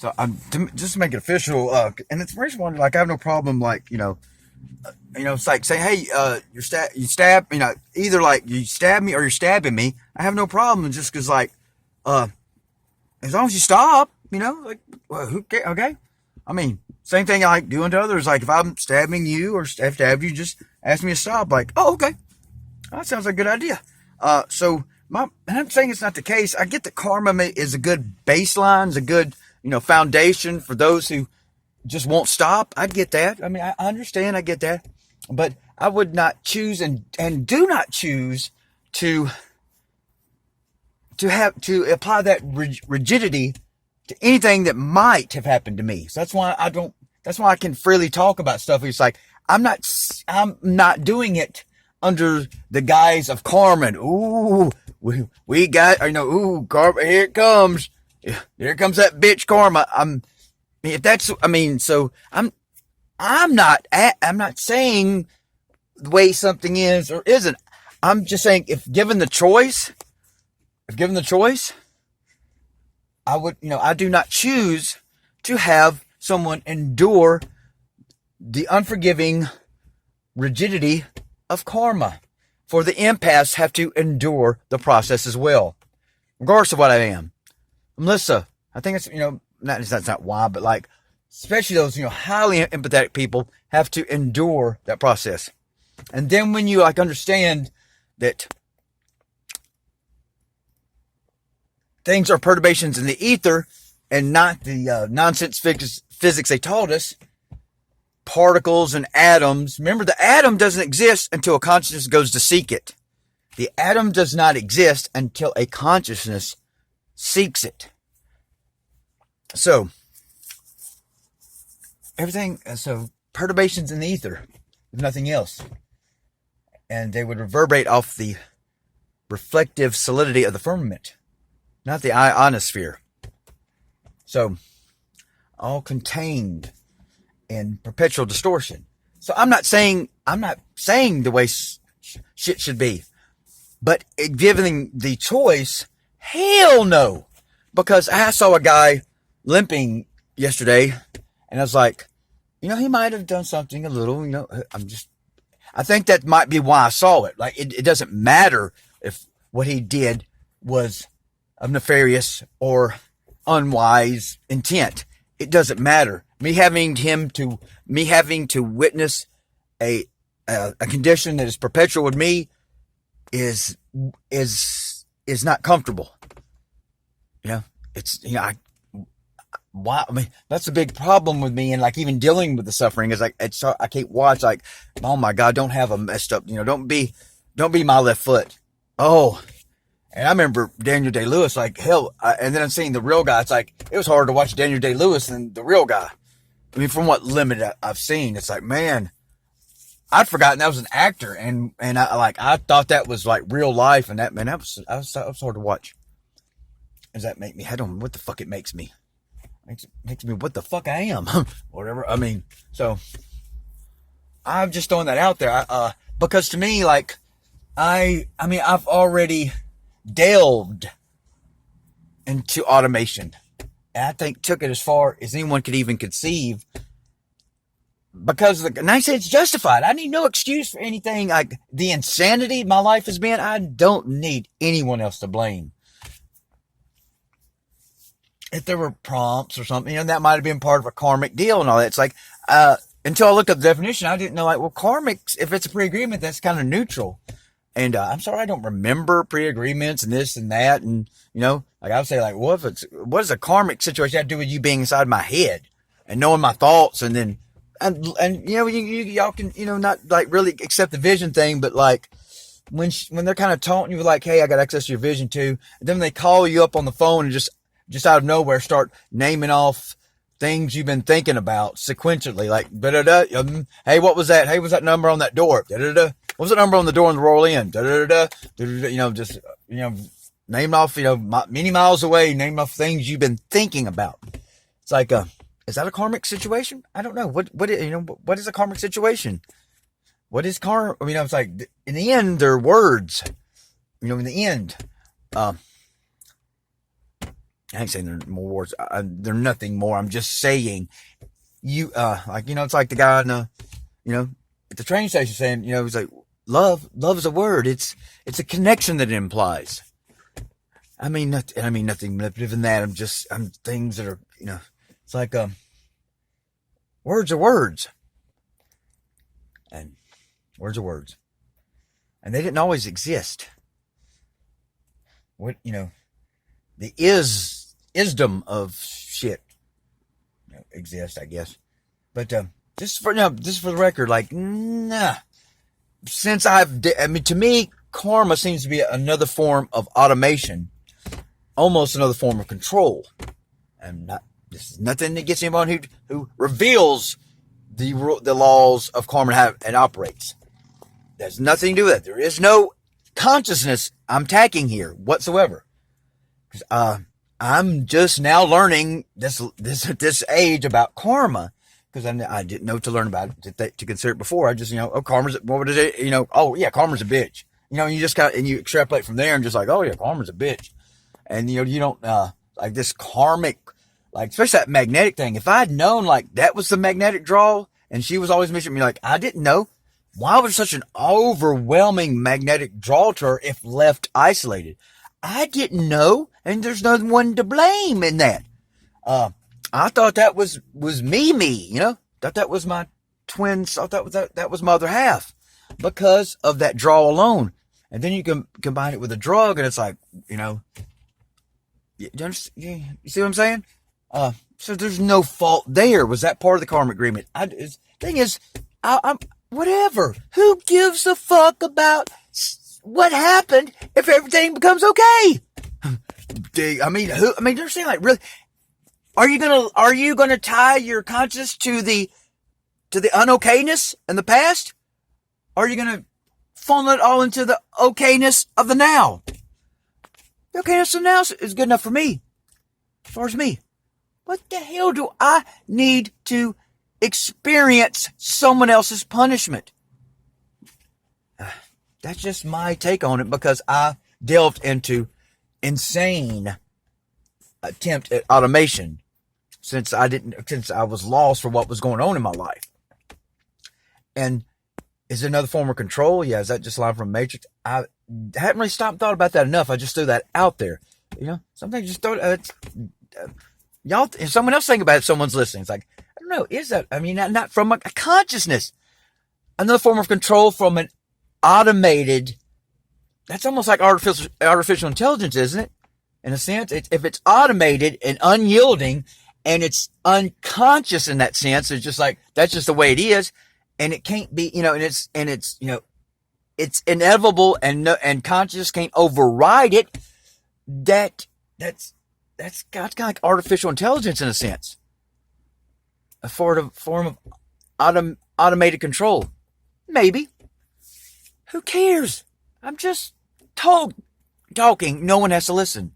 So I'm just to make it official, and it's the first one. Like I have no problem, like it's like saying, hey, you stab, either like you stab me or you're stabbing me. I have no problem, just because like, uh, as long as you stop, like, well, who cares? Okay, I mean, same thing I like doing to others. Like if I'm stabbing you or stabbed you, just ask me to stop. Like, oh, okay, that sounds like a good idea. And I'm saying it's not the case. I get that karma is a good baseline, is a good, foundation for those who just won't stop. I get that. I mean, I understand. I get that. But I would not choose and do not choose to apply that rigidity to anything that might have happened to me. So that's why I can freely talk about stuff. It's like, I'm not doing it under the guise of karma. And, ooh, we got, ooh, karma, here it comes. Here comes that bitch karma. I'm not saying the way something is or isn't. I'm just saying if given the choice, I do not choose to have someone endure the unforgiving rigidity of karma. For the empaths have to endure the process as well, regardless of what I am. Melissa, I think it's, that's not why, but like, especially those, highly empathetic people have to endure that process. And then when you like understand that things are perturbations in the ether and not the nonsense physics they taught us, particles and atoms. Remember, the atom doesn't exist until a consciousness goes to seek it. The atom does not exist until a consciousness seeks it. So perturbations in the ether, if nothing else. And they would reverberate off the reflective solidity of the firmament, not the ionosphere. So, all contained in perpetual distortion. So I'm not saying the way shit should be, but giving the choice, hell no. Because I saw a guy limping yesterday, and I was like, he might have done something a little, I think that might be why I saw it. Like, it doesn't matter if what he did was of nefarious or unwise intent. It doesn't matter. Me having to witness a condition that is perpetual with me is not comfortable. Why? I mean, that's a big problem with me, and like even dealing with the suffering is like I can't watch like, oh my God, don't have a messed up, don't be my left foot. Oh, and I remember Daniel Day-Lewis, like hell, and then I'm seeing the real guy. It's like it was harder to watch Daniel Day-Lewis than the real guy. I mean, from what limited I've seen, it's like, man, I'd forgotten that was an actor, and I thought that was like real life, and that was hard to watch. Does that make me? I don't know what the fuck it makes me. Makes me what the fuck I am. Whatever. I mean, so I'm just throwing that out there. Because to me, like, I've already delved into automation. And I think took it as far as anyone could even conceive. Because and I say it's justified. I need no excuse for anything. Like the insanity my life has been, I don't need anyone else to blame. If there were prompts or something, that might have been part of a karmic deal and all that. It's like, until I looked up the definition, I didn't know, like, well, karmic, if it's a pre-agreement, that's kind of neutral. And, I'm sorry, I don't remember pre-agreements and this and that. And, like I would say, like, what does a karmic situation have to do with you being inside my head and knowing my thoughts? And then, y'all can, not like really accept the vision thing, but like, when they're kind of taunting you like, hey, I got access to your vision too. And then they call you up on the phone and just out of nowhere start naming off things you've been thinking about sequentially, like hey, what was that? Hey, what's that number on that door? What was the number on the door in the Royal Inn? Just name off, many miles away, name off things you've been thinking about. It's like, is that a karmic situation? I don't know. What is a karmic situation? What is karma? I mean, it's like, in the end, they're words. In the end, I ain't saying there are more words. They're nothing more. I'm just saying like, it's like the guy in at the train station saying, he's like, love is a word. It's a connection that it implies. I mean, nothing manipulative than that. I'm things that are, it's like, words are words, and words are words, and they didn't always exist. What, the isdom of shit exists, I guess. But, just for the record, like, nah, since to me, karma seems to be another form of automation, almost another form of control. And this is nothing against anyone who reveals the laws of karma and how it operates. There's nothing to do with it. There is no consciousness I'm attacking here whatsoever. I'm just now learning this at this age about karma, because I didn't know to learn about it, to consider it before. I just, karma's, what is it? Oh yeah, karma's a bitch. You just and you extrapolate from there and just like, oh yeah, karma's a bitch. And, you don't, like this karmic, like, especially that magnetic thing. If I'd known, like, that was the magnetic draw and she was always mentioning me, like, I didn't know. Why was such an overwhelming magnetic draw to her if left isolated? I didn't know. And there's no one to blame in that. I thought that was me, thought that was my twins. I thought that was my other half because of that draw alone. And then you can combine it with a drug and it's like, you see what I'm saying? So there's no fault there. Was that part of the karmic agreement? Thing is, I'm whatever. Who gives a fuck about what happened if everything becomes okay? They're saying, like, really, are you gonna tie your conscience to the unokayness in the past? Or are you gonna funnel it all into the okayness of the now? The okayness of the now is good enough for me. As far as me. What the hell do I need to experience someone else's punishment? That's just my take on it, because I delved into insane attempt at automation since I was lost for what was going on in my life. And is it another form of control? Yeah. Is that just a line from Matrix? I haven't really stopped and thought about that enough. I just threw that out there. Something just throw y'all, if someone else think about it, if someone's listening, it's like, I don't know, is that, not from a consciousness, another form of control from an automated, that's almost like artificial intelligence, isn't it? In a sense, if it's automated and unyielding and it's unconscious in that sense, it's just like, that's just the way it is. And it can't be, it's inevitable and consciousness can't override it. That's kind of like artificial intelligence in a sense. A form of automated control. Maybe. Who cares? I'm just talking. No one has to listen.